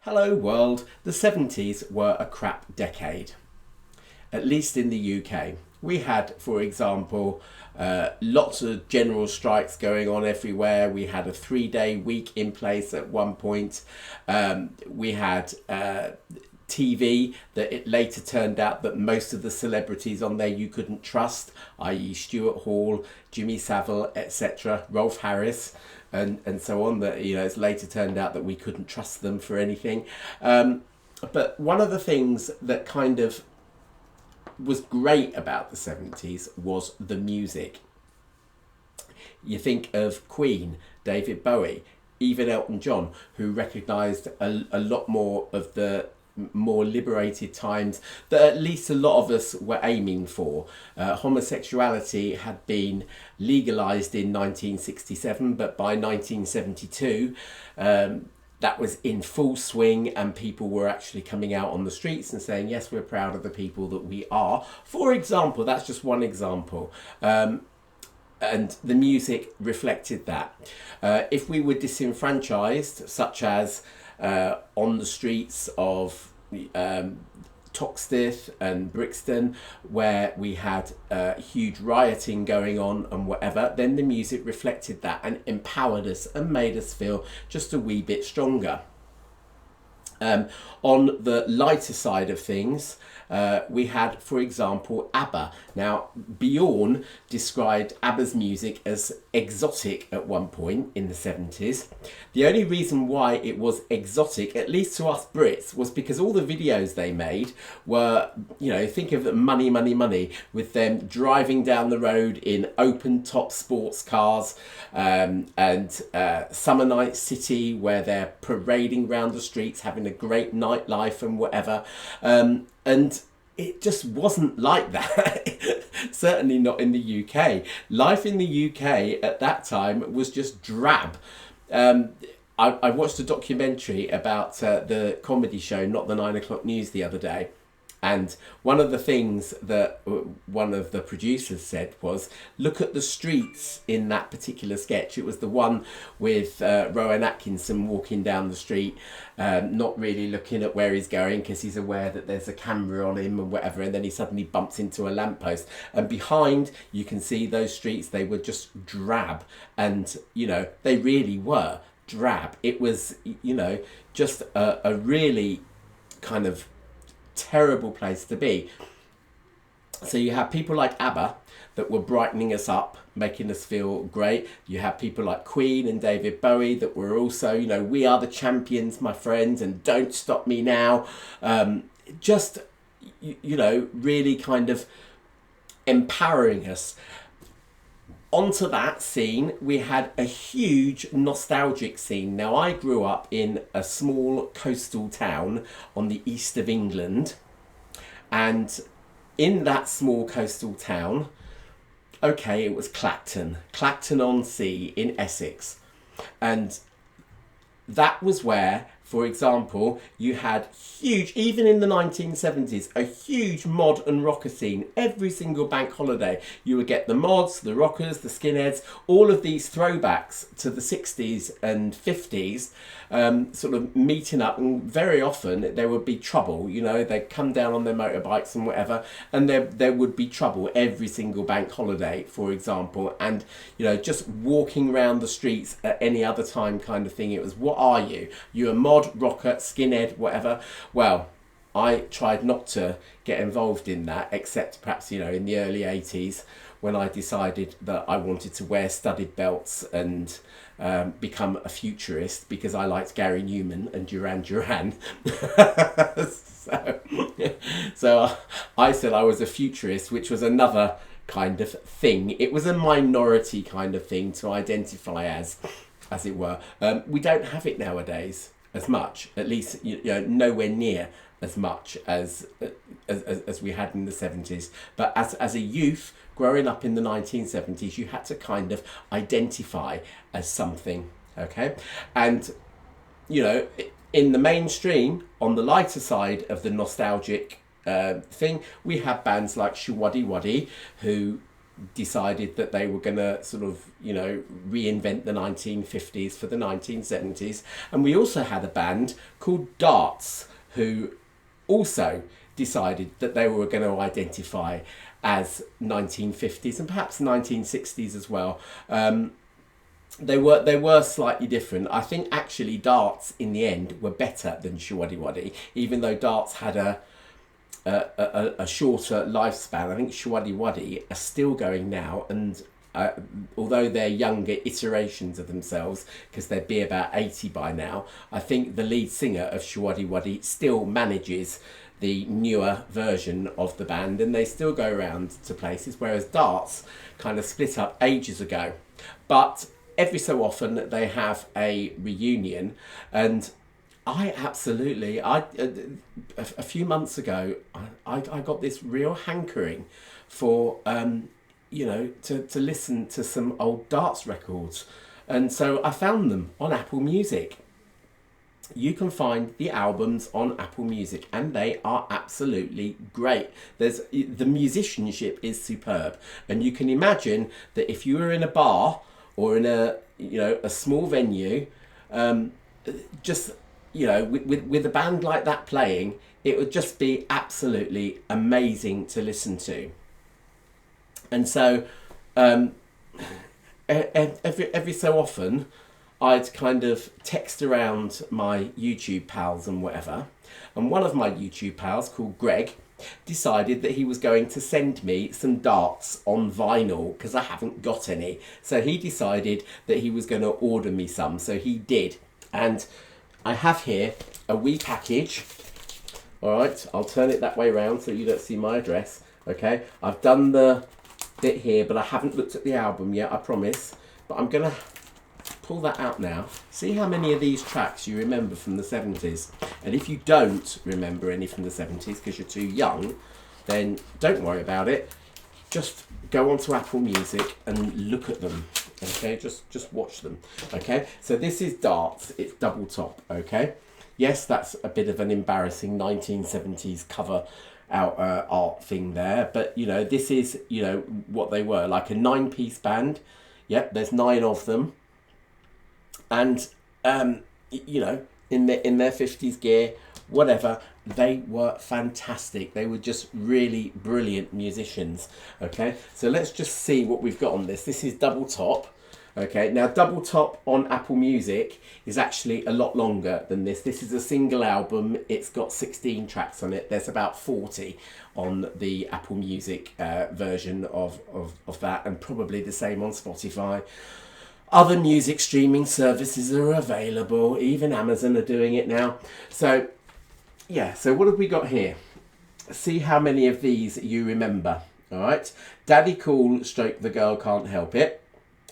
Hello world, the 70s were a crap decade, at least in the UK. We had, for example, lots of general strikes going on everywhere. We had a 3-day week in place at one point. We had TV that it later turned out that most of the celebrities on there you couldn't trust, i.e. Stuart Hall, Jimmy Savile, etc., Rolf Harris, and so on. That, you know, it's later turned out that we couldn't trust them for anything. But one of the things that kind of was great about the 70s was the music. You think of Queen, David Bowie, even Elton John, who recognised a lot more of the more liberated times that at least a lot of us were aiming for. Homosexuality had been legalised in 1967, but by 1972 that was in full swing, and people were actually coming out on the streets and saying, yes, we're proud of the people that we are. For example, that's just one example. And the music reflected that. If we were disenfranchised, such as on the streets of Toxteth and Brixton, where we had huge rioting going on and whatever, then the music reflected that and empowered us and made us feel just a wee bit stronger. On the lighter side of things, we had, for example, ABBA. Now, Bjorn described ABBA's music as exotic at one point in the 70s. The only reason why it was exotic, at least to us Brits, was because all the videos they made were, you know, think of Money, Money, Money, with them driving down the road in open-top sports cars, and Summer Night City, where they're parading round the streets, having a great nightlife and whatever. And it just wasn't like that. Certainly not in the UK. Life in the UK at that time was just drab. I watched a documentary about the comedy show Not the 9 O'Clock News the other day. And one of the things that one of the producers said was, look at the streets in that particular sketch. It was the one with Rowan Atkinson walking down the street, not really looking at where he's going because he's aware that there's a camera on him and whatever. And then he suddenly bumps into a lamppost. And behind, you can see those streets, they were just drab. And, you know, they really were drab. It was, you know, just a really kind of terrible place to be. So you have people like ABBA that were brightening us up, making us feel great. You have people like Queen and David Bowie that were also, you know, we are the champions, my friends, and don't stop me now. Just, you know, really kind of empowering us. Onto that scene, we had a huge nostalgic scene. Now, I grew up in a small coastal town on the east of England. And in that small coastal town, okay, it was Clacton-on-Sea in Essex. And that was where, for example, you had huge, even in the 1970s, a huge mod and rocker scene. Every single bank holiday, you would get the mods, the rockers, the skinheads, all of these throwbacks to the 60s and 50s, sort of meeting up. And very often there would be trouble, you know, they'd come down on their motorbikes and whatever, and there would be trouble every single bank holiday, for example. And, you know, just walking around the streets at any other time kind of thing, it was, what are you? You're a mod, rocker, skinhead, whatever. Well, I tried not to get involved in that, except perhaps, you know, in the early 80s when I decided that I wanted to wear studded belts and become a futurist because I liked Gary Newman and Duran Duran. So I said I was a futurist, which was another kind of thing. It was a minority kind of thing to identify as it were. We don't have it nowadays as much, at least, you know, nowhere near as much as we had in the 70s. But as a youth growing up in the 1970s, you had to kind of identify as something, okay? And, you know, in the mainstream, on the lighter side of the nostalgic thing, we have bands like Showaddywaddy, who decided that they were going to sort of, you know, reinvent the 1950s for the 1970s. And we also had a band called Darts, who also decided that they were going to identify as 1950s and perhaps 1960s as well. They were slightly different. I think actually Darts in the end were better than Showaddywaddy, even though Darts had a shorter lifespan. I think Showaddywaddy are still going now, and although they're younger iterations of themselves, because they'd be about 80 by now, I think the lead singer of Showaddywaddy still manages the newer version of the band, and they still go around to places, whereas Darts kind of split up ages ago. But every so often they have a reunion, and I absolutely, a few months ago, I got this real hankering for, you know, to listen to some old Darts records. And so I found them on Apple Music. You can find the albums on Apple Music, and they are absolutely great. The musicianship is superb, and you can imagine that if you were in a bar or in a, you know, a small venue, just, you know, with a band like that playing, it would just be absolutely amazing to listen to. And so every so often I'd kind of text around my YouTube pals and whatever, and one of my YouTube pals called Greg decided that he was going to send me some Darts on vinyl because I haven't got any. So he decided that he was going to order me some, so he did. And I have here a wee package. All right, I'll turn it that way around so you don't see my address. Okay, I've done the bit here, but I haven't looked at the album yet, I promise. But I'm going to pull that out now. See how many of these tracks you remember from the 70s. And if you don't remember any from the 70s because you're too young, then don't worry about it. Just go onto Apple Music and look at them. Okay, just watch them. Okay, so this is Darts. It's double top. Okay, yes, that's a bit of an embarrassing 1970s cover out art thing there, but you know, this is, you know, what they were, like a 9-piece band. Yep, there's 9 of them, and you know, in their 50s gear, whatever, they were fantastic. They were just really brilliant musicians. Okay, so let's just see what we've got on this. This is double top. Okay, now double top on Apple Music is actually a lot longer than this. This is a single album. It's got 16 tracks on it. There's about 40 on the Apple Music version of that, and probably the same on Spotify. Other music streaming services are available. Even Amazon are doing it now. So, yeah, so what have we got here? See how many of these you remember. All right, Daddy Cool stroke The Girl Can't Help It.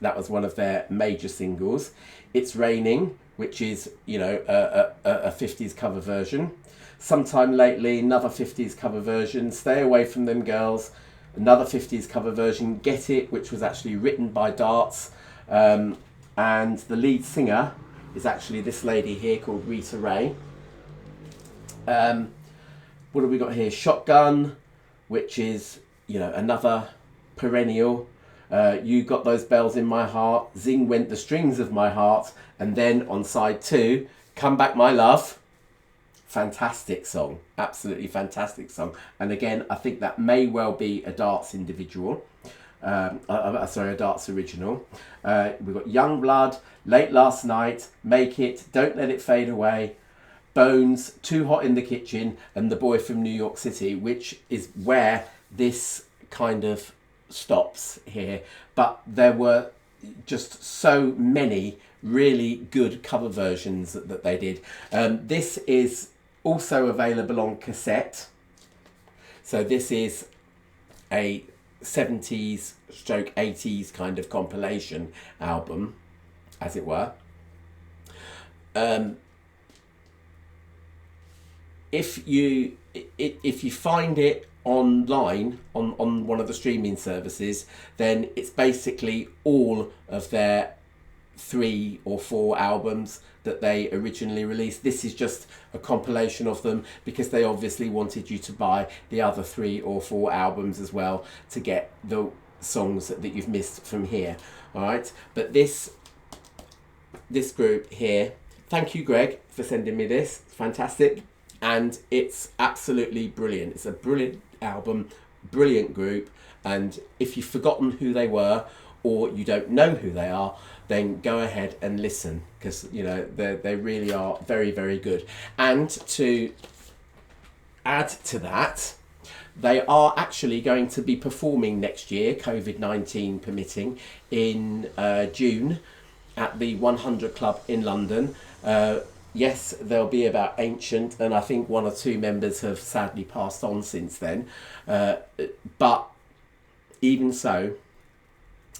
That was one of their major singles. It's Raining, which is, you know, a 50s cover version. Sometime Lately, another 50s cover version. Stay Away From Them Girls, another 50s cover version. Get It, which was actually written by Darts. And the lead singer is actually this lady here called Rita Ray. What have we got here? Shotgun, which is, you know, another perennial. You Got Those Bells in My Heart, Zing Went the Strings of My Heart, and then on side 2, Come Back My Love. Fantastic song, absolutely fantastic song. And again, I think that may well be a Darts individual, sorry, a Darts original. We've got Young Blood, Late Last Night, Make It, Don't Let It Fade Away, Bones, Too Hot in the Kitchen, and The Boy from New York City, which is where this kind of stops here. But there were just so many really good cover versions that they did. This is also available on cassette. So this is a 70s stroke 80s kind of compilation album, as it were. If you find it online on one of the streaming services, then it's basically all of their 3 or 4 albums that they originally released. This is just a compilation of them because they obviously wanted you to buy the other 3 or 4 albums as well to get the songs that you've missed from here. All right, but this group here, thank you, Greg, for sending me this. It's fantastic, and it's absolutely brilliant. It's a brilliant album, brilliant group, and if you've forgotten who they were or you don't know who they are, then go ahead and listen, because you know they really are very, very good. And to add to that, they are actually going to be performing next year, COVID-19 permitting, in June at the 100 Club in London. Yes, they'll be about Ancient, and I think one or two members have sadly passed on since then. But even so,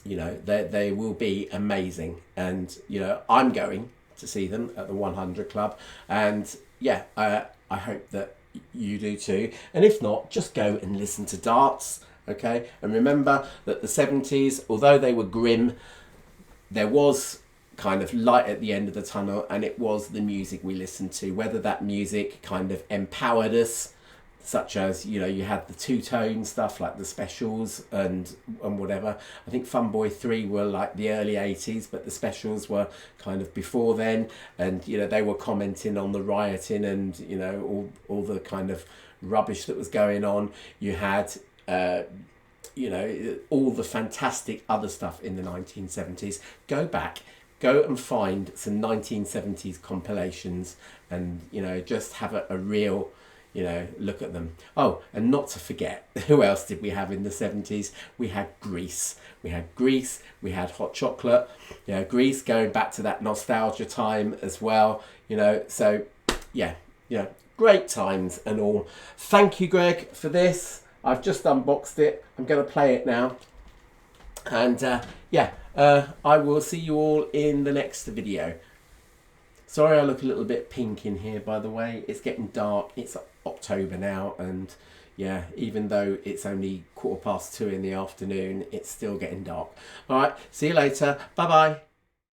you know, they will be amazing. And, you know, I'm going to see them at the 100 Club. And yeah, I hope that you do too. And if not, just go and listen to Darts, okay? And remember that the 70s, although they were grim, there was kind of light at the end of the tunnel, and it was the music we listened to, whether that music kind of empowered us, such as, you know, you had the two-tone stuff like the Specials and whatever. I think Funboy 3 were like the early 80s, but the Specials were kind of before then, and you know, they were commenting on the rioting and, you know, all the kind of rubbish that was going on. You had you know, all the fantastic other stuff in the 1970s. Go back, go and find some 1970s compilations, and, you know, just have a real, you know, look at them. Oh, and not to forget, who else did we have in the 70s? We had Grease. We had Hot Chocolate. You know, Grease, going back to that nostalgia time as well. You know, so yeah, great times and all. Thank you, Greg, for this. I've just unboxed it. I'm going to play it now. And I will see you all in the next video. Sorry I look a little bit pink in here, by the way. It's getting dark. It's October now, and yeah, even though it's only 2:15 in the afternoon, it's still getting dark. All right, see you later. Bye-bye.